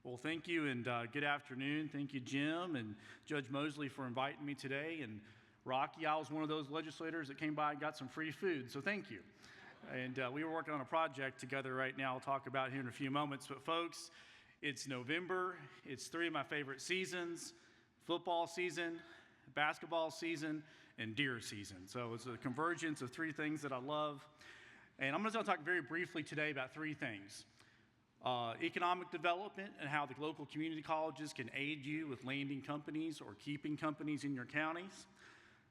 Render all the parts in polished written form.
Well, thank you, and good afternoon. Thank you, Jim and Judge Mosley, for inviting me today. And Rocky, I was one of those legislators that came by and got some free food, so thank you. And we were working on a project together right now I'll talk about here in a few moments. But folks, it's November. It's three of my favorite seasons: football season, basketball season, and deer season. So it's a convergence of three things that I love. And I'm going to talk very briefly today about three things. Economic development and how the local community colleges can aid you with landing companies or keeping companies in your counties.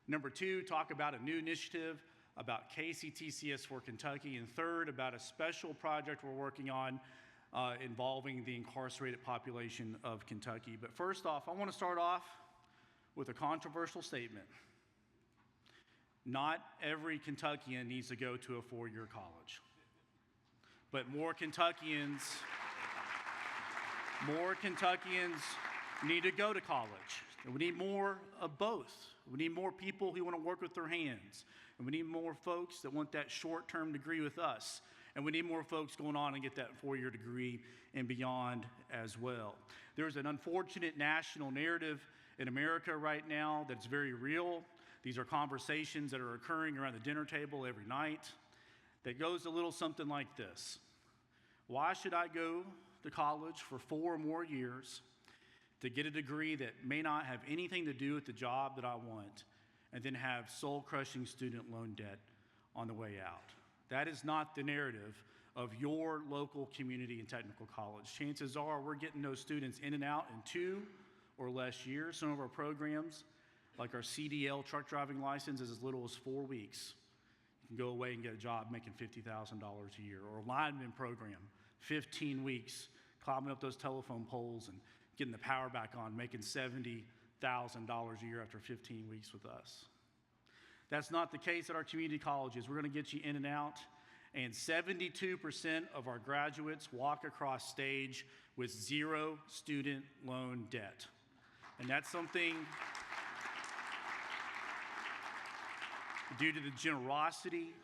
Number two, talk about a new initiative about KCTCS for Kentucky. And third, about a special project we're working on involving the incarcerated population of Kentucky. But first off, I want to start off with a controversial statement. Not every Kentuckian needs to go to a four-year college. But more Kentuckians need to go to college. And we need more of both. We need more people who want to work with their hands. And we need more folks that want that short-term degree with us. And we need more folks going on and get that four-year degree and beyond as well. There's an unfortunate national narrative in America right now that's very real. These are conversations that are occurring around the dinner table every night that goes a little something like this. Why should I go to college for 4 or more years to get a degree that may not have anything to do with the job that I want, and then have soul-crushing student loan debt on the way out? That is not the narrative of your local community and technical college. Chances are we're getting those students in and out in 2 or less years. Some of our programs, like our CDL truck driving license, is as little as 4 weeks. You can go away and get a job making $50,000 a year. Or a lineman program, 15 weeks, climbing up those telephone poles and getting the power back on, making $70,000 a year after 15 weeks with us. That's not the case at our community colleges. We're going to get you in and out. And 72% of our graduates walk across stage with 0 student loan debt. And that's something due to the generosity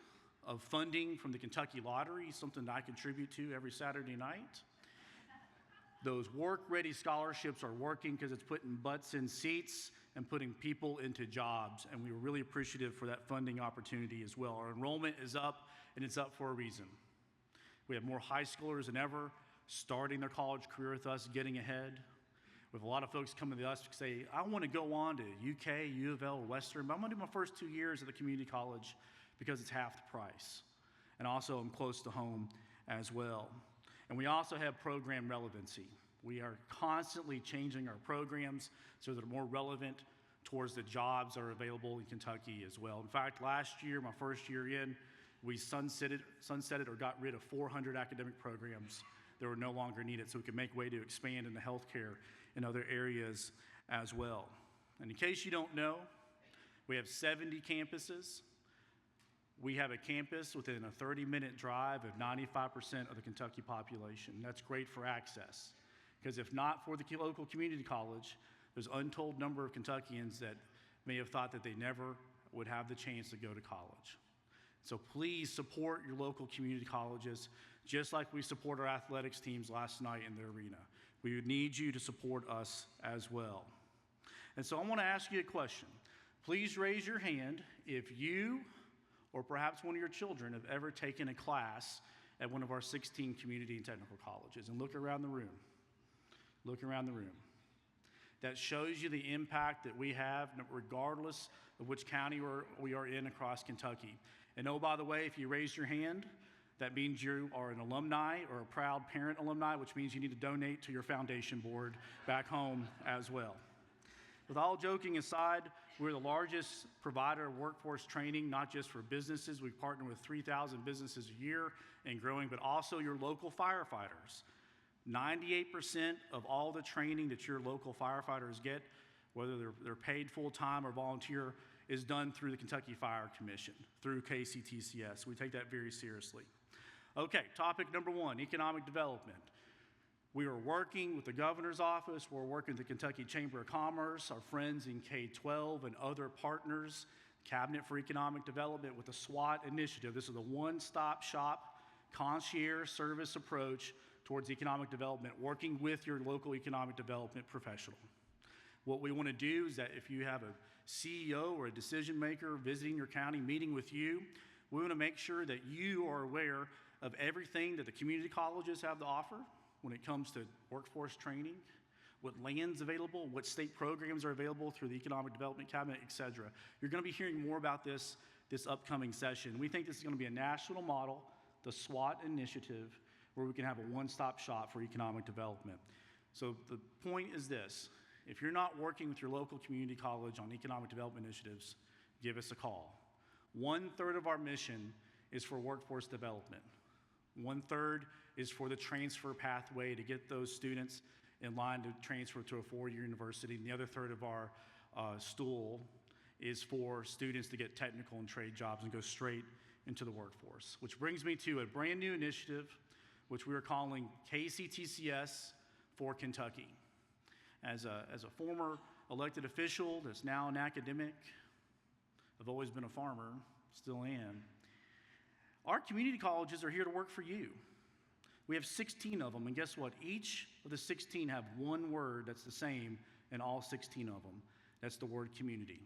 of funding from the Kentucky Lottery, something that I contribute to every Saturday night. Those work-ready scholarships are working because it's putting butts in seats and putting people into jobs, and we were really appreciative for that funding opportunity as well. Our enrollment is up, and it's up for a reason. We have more high schoolers than ever starting their college career with us, getting ahead. We have a lot of folks coming to us to say, I want to go on to UK, U of L, or Western, but I'm going to do my first 2 years at the community college because it's half the price. And also, I'm close to home as well. And we also have program relevancy. We are constantly changing our programs so that they're more relevant towards the jobs that are available in Kentucky as well. In fact, last year, my first year in, we sunsetted or got rid of 400 academic programs that were no longer needed, so we could make way to expand into healthcare and other areas as well. And in case you don't know, we have 70 campuses. We have a campus within a 30-minute drive of 95% of the Kentucky population. That's great for access, because if not for the local community college, there's an untold number of Kentuckians that may have thought that they never would have the chance to go to college. So please support your local community colleges, just like we support our athletics teams last night in the arena. We would need you to support us as well. And so I want to ask you a question. Please raise your hand if you or perhaps one of your children have ever taken a class at one of our 16 community and technical colleges. And look around the room. Look around the room. That shows you the impact that we have regardless of which county we are in across Kentucky. And oh, by the way, if you raise your hand, that means you are an alumni or a proud parent alumni, which means you need to donate to your foundation board back home as well. With all joking aside, we're the largest provider of workforce training, not just for businesses. We partner with 3,000 businesses a year and growing, but also your local firefighters. 98% of all the training that your local firefighters get, whether they're paid full-time or volunteer, is done through the Kentucky Fire Commission, through KCTCS. We take that very seriously. Okay, topic number 1, economic development. We are working with the governor's office. We're working with the Kentucky Chamber of Commerce, our friends in K-12 and other partners, Cabinet for Economic Development, with the SWAT initiative. This is a one-stop shop concierge service approach towards economic development, working with your local economic development professional. What we want to do is that if you have a CEO or a decision maker visiting your county, meeting with you, we want to make sure that you are aware of everything that the community colleges have to offer when it comes to workforce training, what land's available, what state programs are available through the Economic Development Cabinet, et cetera. You're going to be hearing more about this upcoming session. We think this is going to be a national model, the SWAT initiative, where we can have a one-stop shop for economic development. So the point is this: if you're not working with your local community college on economic development initiatives, give us a call. 1/3 of our mission is for workforce development. 1/3 is for the transfer pathway to get those students in line to transfer to a four-year university. And the other third of our stool is for students to get technical and trade jobs and go straight into the workforce. Which brings me to a brand new initiative, which we are calling KCTCS for Kentucky. As a former elected official that's now an academic, I've always been a farmer, still am. Our community colleges are here to work for you. We have 16 of them, and guess what? Each of the 16 have one word that's the same in all 16 of them. That's the word community.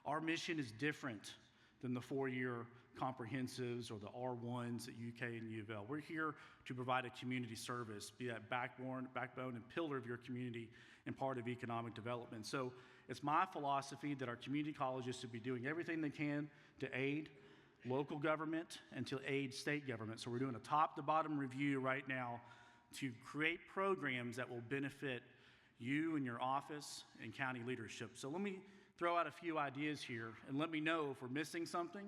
Our mission is different than the four-year comprehensives or the R1s at UK and U of L. We're here to provide a community service, be that backbone and pillar of your community and part of economic development. So it's my philosophy that our community colleges should be doing everything they can to aid local government and to aid state government. So we're doing a top-to-bottom review right now to create programs that will benefit you and your office and county leadership. So let me throw out a few ideas here and let me know if we're missing something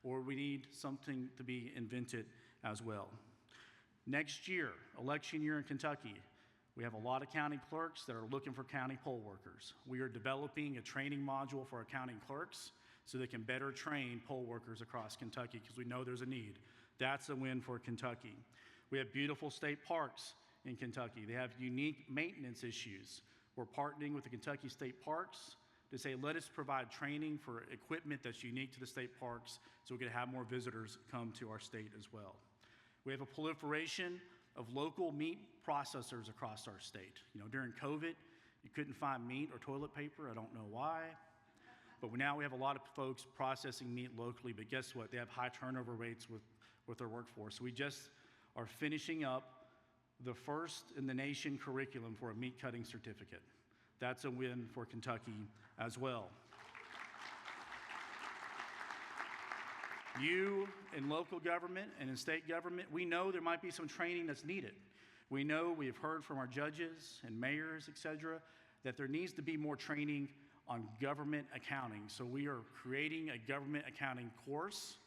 or we need something to be invented as well. Next year, election year in Kentucky, we have a lot of county clerks that are looking for county poll workers. We are developing a training module for our county clerks so they can better train poll workers across Kentucky because we know there's a need. That's a win for Kentucky. We have beautiful state parks in Kentucky. They have unique maintenance issues. We're partnering with the Kentucky State Parks to say, let us provide training for equipment that's unique to the state parks so we can have more visitors come to our state as well. We have a proliferation of local meat processors across our state. During COVID, you couldn't find meat or toilet paper. I don't know why. But now we have a lot of folks processing meat locally, but guess what? They have high turnover rates with their workforce. We just are finishing up the first in the nation curriculum for a meat cutting certificate. That's a win for Kentucky as well. You in local government and in state government, we know there might be some training that's needed. We know we have heard from our judges and mayors, et cetera, that there needs to be more training on government accounting. So we are creating a government accounting course.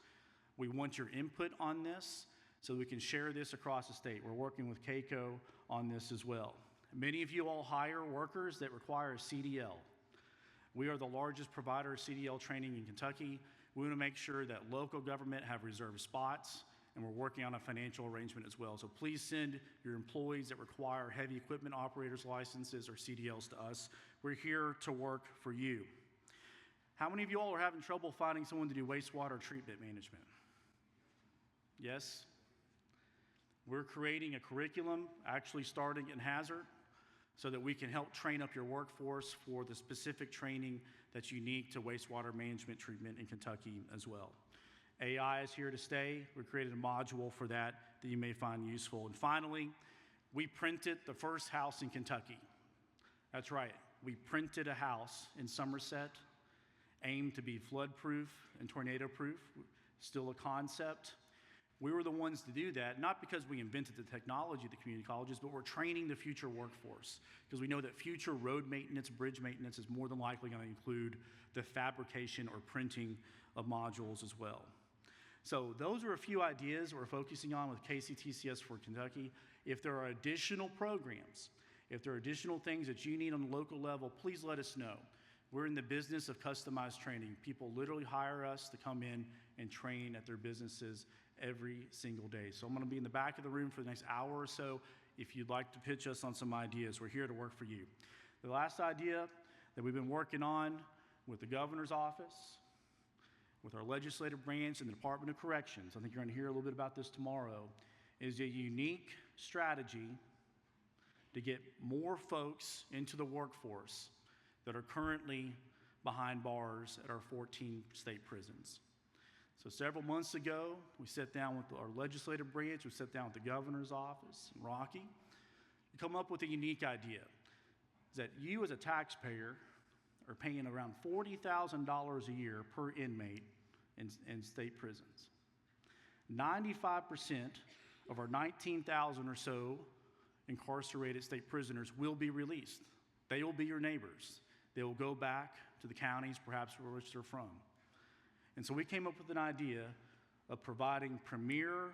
We want your input on this so we can share this across the state. We're working with KACo on this as well. Many of you all hire workers that require a CDL. We are the largest provider of CDL training in Kentucky. We want to make sure that local government have reserved spots, and we're working on a financial arrangement as well. So please send your employees that require heavy equipment operators licenses or CDLs to us. We're here to work for you. How many of you all are having trouble finding someone to do wastewater treatment management? Yes? We're creating a curriculum, actually starting in Hazard, so that we can help train up your workforce for the specific training that's unique to wastewater management treatment in Kentucky as well. AI is here to stay. We created a module for that you may find useful. And finally, we printed the first house in Kentucky. That's right, we printed a house in Somerset, aimed to be flood-proof and tornado-proof, still a concept. We were the ones to do that, not because we invented the technology at the community colleges, but we're training the future workforce because we know that future road maintenance, bridge maintenance is more than likely going to include the fabrication or printing of modules as well. So those are a few ideas we're focusing on with KCTCS for Kentucky. If there are additional programs, if there are additional things that you need on the local level, please let us know. We're in the business of customized training. People literally hire us to come in and train at their businesses every single day. So I'm going to be in the back of the room for the next hour or so. If you'd like to pitch us on some ideas, we're here to work for you. The last idea that we've been working on with the governor's office, with our legislative branch and the Department of Corrections, I think you're going to hear a little bit about this tomorrow, is a unique strategy to get more folks into the workforce that are currently behind bars at our 14 state prisons. So several months ago, we sat down with our legislative branch, we sat down with the governor's office in Rocky, to come up with a unique idea, is that you as a taxpayer are paying around $40,000 a year per inmate in state prisons. 95% of our 19,000 or so incarcerated state prisoners will be released. They will be your neighbors. They will go back to the counties, perhaps where which they're from. And so we came up with an idea of providing premier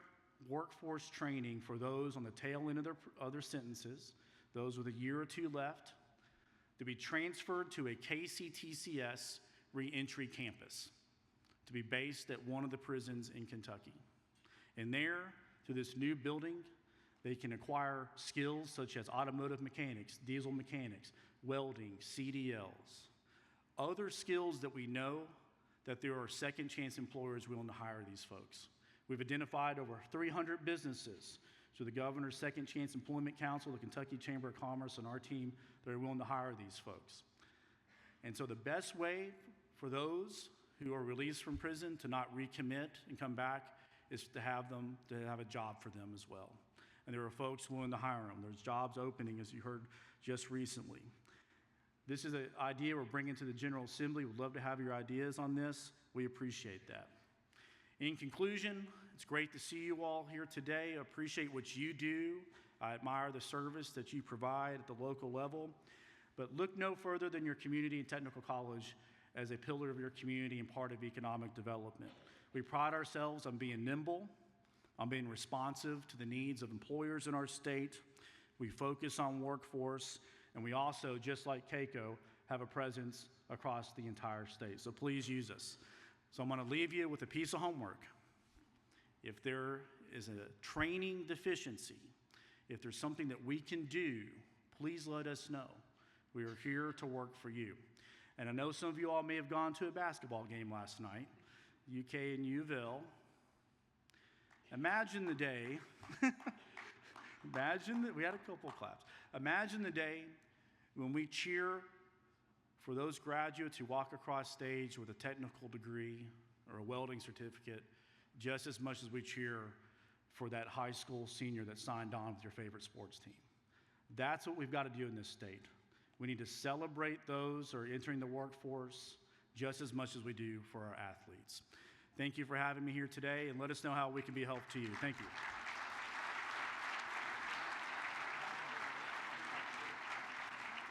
workforce training for those on the tail end of their sentences, those with a year or two left, to be transferred to a KCTCS reentry campus, to be based at one of the prisons in Kentucky. And there, through this new building, they can acquire skills such as automotive mechanics, diesel mechanics, welding, CDLs, other skills that we know that there are second chance employers willing to hire these folks. We've identified over 300 businesses through the Governor's Second Chance Employment Council, the Kentucky Chamber of Commerce, and our team that are willing to hire these folks. And so the best way for those who are released from prison to not recommit and come back is to have a job for them as well. And there are folks willing to hire them. There's jobs opening, as you heard just recently. This is an idea we're bringing to the General Assembly. We'd love to have your ideas on this. We appreciate that. In conclusion, it's great to see you all here today. I appreciate what you do. I admire the service that you provide at the local level. But look no further than your community and technical college as a pillar of your community and part of economic development. We pride ourselves on being nimble, on being responsive to the needs of employers in our state. We focus on workforce, and we also, just like KACo, have a presence across the entire state. So please use us. So I'm going to leave you with a piece of homework. If there is a training deficiency, if there's something that we can do, please let us know. We are here to work for you. And I know some of you all may have gone to a basketball game last night, UK and U of L. Imagine the day, we had a couple of claps. Imagine the day when we cheer for those graduates who walk across stage with a technical degree or a welding certificate just as much as we cheer for that high school senior that signed on with your favorite sports team. That's what we've got to do in this state. We need to celebrate those who are entering the workforce just as much as we do for our athletes. Thank you for having me here today, and let us know how we can be a help to you. Thank you.